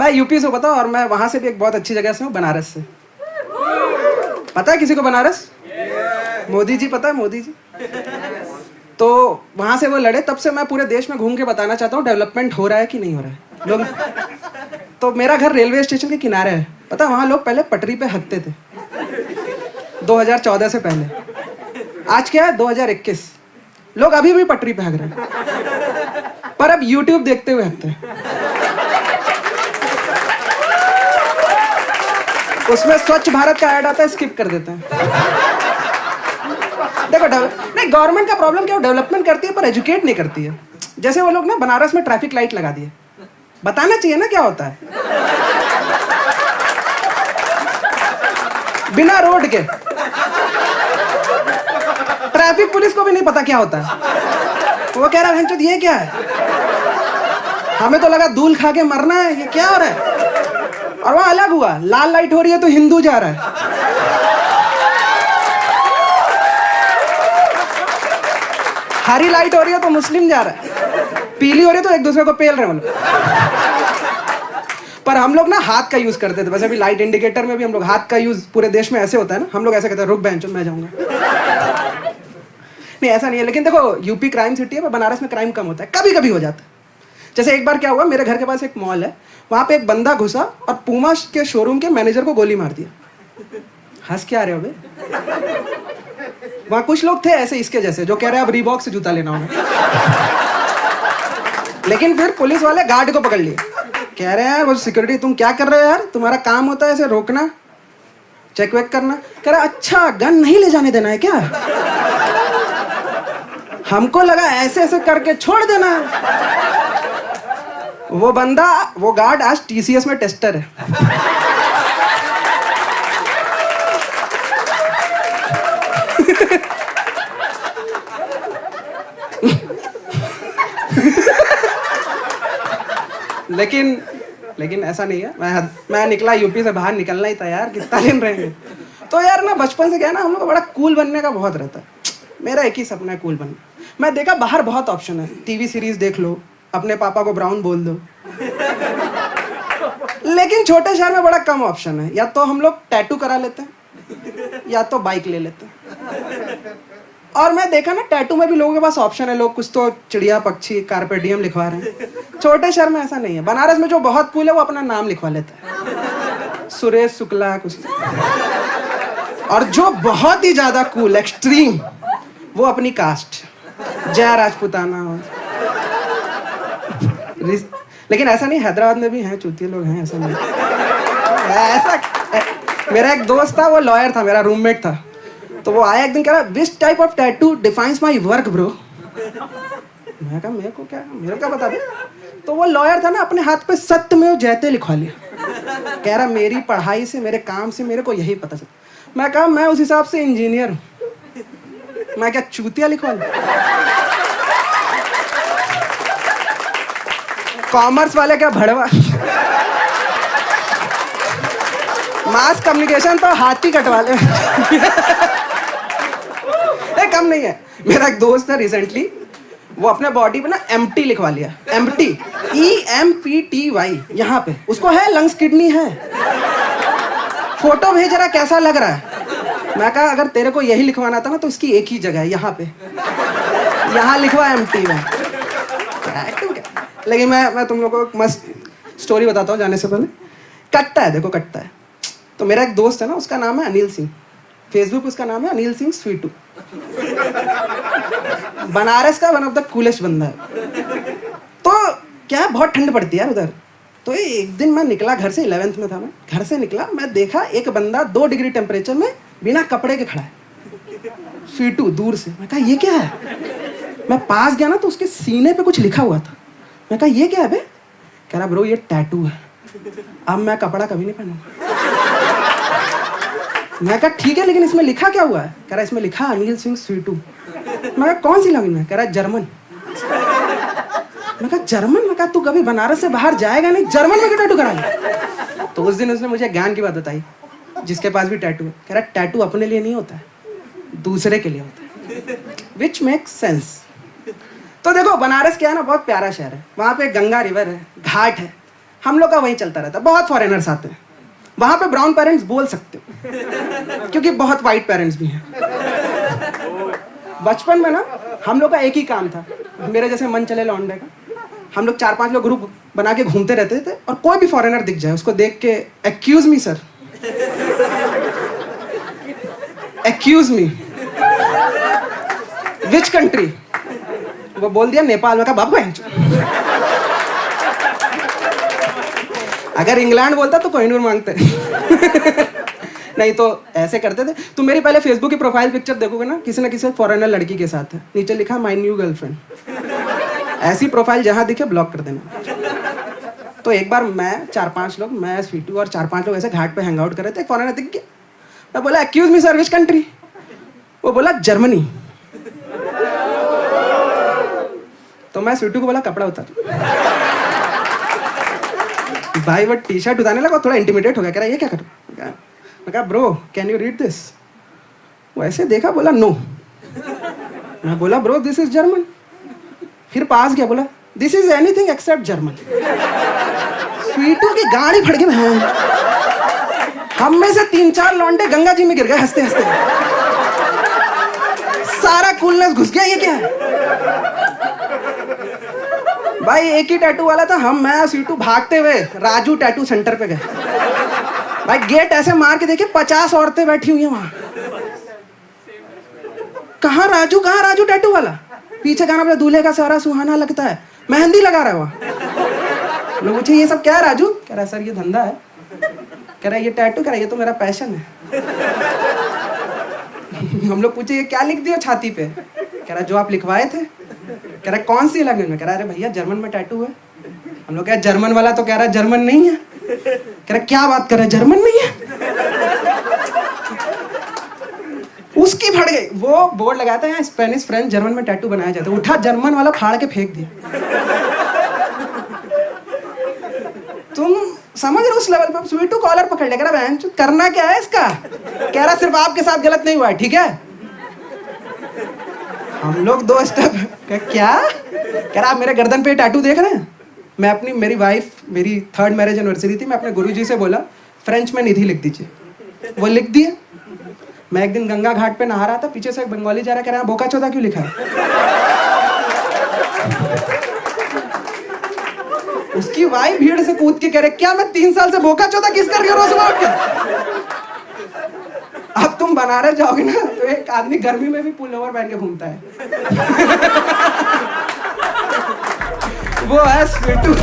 मैं यूपी से पता, और मैं वहां से भी एक बहुत अच्छी जगह से हूँ, बनारस से। पता है किसी को बनारस? मोदी जी, पता है मोदी जी? तो वहां से वो लड़े, तब से मैं पूरे देश में घूम के बताना चाहता हूँ डेवलपमेंट हो रहा है कि नहीं हो रहा है लोग। तो मेरा घर रेलवे स्टेशन के किनारे है, पता है वहां लोग पहले पटरी पे हकते थे 2014 से पहले। आज क्या है 2021, लोग अभी भी पटरी पे हक रहे हैं, पर अब YouTube देखते हुए हकते हैं। उसमें स्वच्छ भारत का ऐड आता है, स्किप कर देते हैं। देखो नहीं, गवर्नमेंट का प्रॉब्लम क्या, डेवलपमेंट करती है पर एजुकेट नहीं करती है। जैसे वो लोग ना बनारस में ट्रैफिक लाइट लगा दिए, बताना चाहिए ना क्या होता है। बिना रोड के ट्रैफिक पुलिस को भी नहीं पता क्या होता है। वो कह रहा है ये क्या है, हमें तो लगा धूल खा के मरना है, ये क्या हो रहा है। और वहां अलग हुआ, लाल लाइट हो रही है तो हिंदू जा रहा है, हरी लाइट हो रही है तो मुस्लिम जा रहा है, पीली हो रही है तो एक दूसरे को पेल रहे हैं। पर हम लोग ना हाथ का यूज करते थे, वैसे भी लाइट इंडिकेटर में भी हम लोग हाथ का यूज, पूरे देश में ऐसे होता है ना, हम लोग ऐसे कहते हैं रुक बेंच मैं जाऊंगा। नहीं ऐसा नहीं है, लेकिन देखो यूपी क्राइम सिटी है, पर बनारस में क्राइम कम होता है, कभी कभी हो जाता है। जैसे एक बार क्या हुआ, मेरे घर के पास एक मॉल है, वहां पे एक बंदा घुसा और पूमा के शोरूम के मैनेजर को गोली मार दिया। हंस क्या रहे हो बे? वहां कुछ लोग थे ऐसे इसके जैसे जो कह रहे हैं अब रीबॉक से जूता लेना होगा, लेकिन फिर पुलिस वाले गार्ड को पकड़ लिए, कह रहे हैं वो सिक्योरिटी तुम क्या कर रहे हो यार, तुम्हारा काम होता है ऐसे रोकना चेक वेक करना। कह रहा अच्छा गन नहीं ले जाने देना है क्या, हमको लगा ऐसे ऐसे करके छोड़ देना है। वो बंदा, वो गार्ड आज TCS में टेस्टर है। लेकिन ऐसा नहीं है, मैं निकला यूपी से बाहर, निकलना ही था यार, कितना दिन रहेंगे। तो यार ना बचपन से क्या है ना, हम लोग को बड़ा कूल बनने का बहुत रहता है। मेरा एक ही सपना है कूल बनना। मैं देखा बाहर बहुत ऑप्शन है, टीवी सीरीज देख लो, अपने पापा को ब्राउन बोल दो, लेकिन छोटे शहर में बड़ा कम ऑप्शन है। या तो हम लोग टैटू करा लेते हैं या तो बाइक ले लेते हैं। और मैं देखा ना टैटू में भी लोगों के पास ऑप्शन है, लोग कुछ तो चिड़िया पक्षी कार्पेट डियम लिखवा रहे हैं। छोटे शहर में ऐसा नहीं है। बनारस में जो बहुत कूल है वो अपना नाम लिखवा लेता है, सुरेश शुक्ला कुछ। और जो बहुत ही ज्यादा कूल एक्सट्रीम, वो अपनी कास्ट जया राजपूताना। लेकिन ऐसा नहीं, हैदराबाद में भी हैं चूतिए लोग हैं, ऐसा नहीं। ऐसा मेरा एक दोस्त था, वो लॉयर था, मेरा रूममेट था। तो वो आया एक दिन, कह रहा which type of tattoo defines my work bro. मैं कहा मेरे को क्या बता दे। तो वो लॉयर था ना, अपने हाथ पे सत्यमेव जयते लिखवा लिया। कह रहा मेरी पढ़ाई से, मेरे काम से मेरे को यही पता चला। मैं कहा मैं उस हिसाब से इंजीनियर हूँ, मैं क्या चूतिया लिखवा लूं? कॉमर्स वाले क्या भड़वा। मास कम्युनिकेशन तो हाथी कटवा ले। कम नहीं है। मेरा एक दोस्त है रिसेंटली, वो अपने बॉडी पे ना एम्प्टी लिखवा लिया, एम्प्टी EMPTY यहाँ पे। उसको है लंग्स किडनी है। फोटो भेज रहा कैसा लग रहा है। मैं कहा अगर तेरे को यही लिखवाना था ना तो इसकी एक ही जगह है, यहाँ पे, यहाँ लिखवा एम्प्टी में। लेकिन मैं तुम लोगों को मस्त स्टोरी बताता हूँ जाने से पहले। कट्टा है, देखो कट्टा है। तो मेरा एक दोस्त है ना, उसका नाम है अनिल सिंह, फेसबुक उसका नाम है अनिल सिंह स्वीटू। बनारस का वन ऑफ द कूलेस्ट बंदा है। तो क्या बहुत ठंड पड़ती है यार उधर। तो एक दिन मैं निकला घर से, 11th में था मैं, घर से निकला, मैं देखा एक बंदा 2 डिग्री टेम्परेचर में बिना कपड़े के खड़ा है, स्वीटू दूर से। मैं कहा ये क्या है। मैं पास गया ना तो उसके सीने पे कुछ लिखा हुआ था। मैं कहा ये क्या है बे। कह रहा ब्रो ये टैटू है, अब मैं कपड़ा कभी नहीं पहनूंगा। मैं कहा ठीक है, लेकिन इसमें लिखा क्या हुआ है। कह रहा इसमें लिखा अनिल सिंह स्वीटू। मैं कहा कौन सी लैंग्वेज में। कह रहा जर्मन। मैं कहा जर्मन। मैं कहा तू कभी बनारस से बाहर जाएगा नहीं, जर्मन में क्यों टैटू कराएगा। तो उस दिन उसने मुझे ज्ञान की बात बताई, जिसके पास भी टैटू है। कह रहा टैटू अपने लिए नहीं होता है, दूसरे के लिए होता है, विच मेक सेंस। तो देखो बनारस क्या है ना, बहुत प्यारा शहर है। वहाँ पे गंगा रिवर है, घाट है, हम लोग का वही चलता रहता है। बहुत फॉरेनर्स आते हैं, वहां पे ब्राउन पेरेंट्स बोल सकते हो क्योंकि बहुत वाइट पेरेंट्स भी हैं। बचपन में ना हम लोग का एक ही काम था, मेरे जैसे मन चले लौंडे का, हम लोग 4-5 लोग ग्रुप बना के घूमते रहते थे और कोई भी फॉरेनर दिख जाए उसको देख के excuse me sir, excuse me, which country, वो बोल दिया नेपाल में, का बाबू है। अगर इंग्लैंड बोलता तो कोहिनूर मांगते नहीं तो ऐसे करते थे। तुम मेरी पहले फेसबुक की प्रोफाइल पिक्चर देखोगे ना, किसी न किसी फॉरेनर लड़की के साथ है, नीचे लिखा माय न्यू गर्लफ्रेंड। ऐसी प्रोफाइल जहां दिखे ब्लॉक कर देना। तो एक बार मैं 4-5 लोग, मैं स्वीटू और 4-5 लोग ऐसे घाट पे हैंग आउट कर रहे थे, एक फॉरेनर दिख गया। मैं बोला excuse me sir, which country? वो बोला जर्मनी। तो मैं स्वीटू को बोला कपड़ा उतार। भाई वो टी शर्ट उतारने लगा, थोड़ा इंटिमिडेट हो गया, कह रहा ये क्या करूं? मैं कहा bro can you read this? वो ऐसे देखा, बोला नो। मैं बोला ब्रो दिस इज जर्मन। फिर पास गया, बोला this is anything except German. Sweetu की गाड़ी फट गई। हम में से 3-4 लौंडे गंगा जी में गिर गए हंसते हंसते। सारा कूलनेस घुस गया, ये क्या है भाई? एक ही टैटू वाला था, हम मैं स्वीटू भागते हुए राजू टैटू सेंटर पे गए। भाई गेट ऐसे मार के देखे 50 औरतें बैठी हुई हैं वहां। कहाँ राजू टैटू वाला? पीछे गाना बजा, दूल्हे का सारा सुहाना लगता है, मेहंदी लगा रहा है वहां। लोग पूछे ये सब क्या है राजू? कह रहा है सर ये धंधा है। कह रहा है ये टैटू? कह रहा है ये तो मेरा पैशन है। हम लोग पूछे ये क्या लिख दिया छाती पे? कह रहा है जो आप लिखवाए थे। कह रहा है कौन सी लैंग्वेज में? कह रहा है अरे भैया जर्मन में टैटू है। हम लोग कह जर्मन वाला, तो कह रहा है जर्मन नहीं है। कह रहा क्या बात कर रहे हैं, जर्मन नहीं है? उसकी फट गई। वो बोर्ड लगाता है स्पेनिश फ्रेंच जर्मन में टैटू बनाया जाता है, उठा जर्मन वाला फाड़ के फेंक दिया। तुम समझ रहे उस लेवल पे? स्वीटू कॉलर पकड़ ले, कह रहा बहन करना क्या है इसका? कह रहा सिर्फ आपके साथ गलत नहीं हुआ है, ठीक है? हम लोग 2 स्टेप। क्या? कह रहा आप मेरे गर्दन पे टैटू देख रहे हैं? मैं अपनी मेरी वाइफ, मेरी 3rd मैरिज एनिवर्सरी थी, मैं अपने गुरुजी से बोला फ्रेंच में निधि लिख दीजिए। वो लिख दिए। मैं एक दिन गंगा घाट पे नहा रहा था, पीछे से एक बंगाली जा रहा, कह रहा बोका चौदा क्यों लिखा है? उसकी वाइफ भीड़ से कूद के कह रहे क्या मैं 3 साल से बोका चौदा किस कर रही हूँ रोज उठ के? अब तुम बनारस जाओगे ना तो एक आदमी गर्मी में भी पुल ओवर पहन के घूमता है। वो है स्वीटू।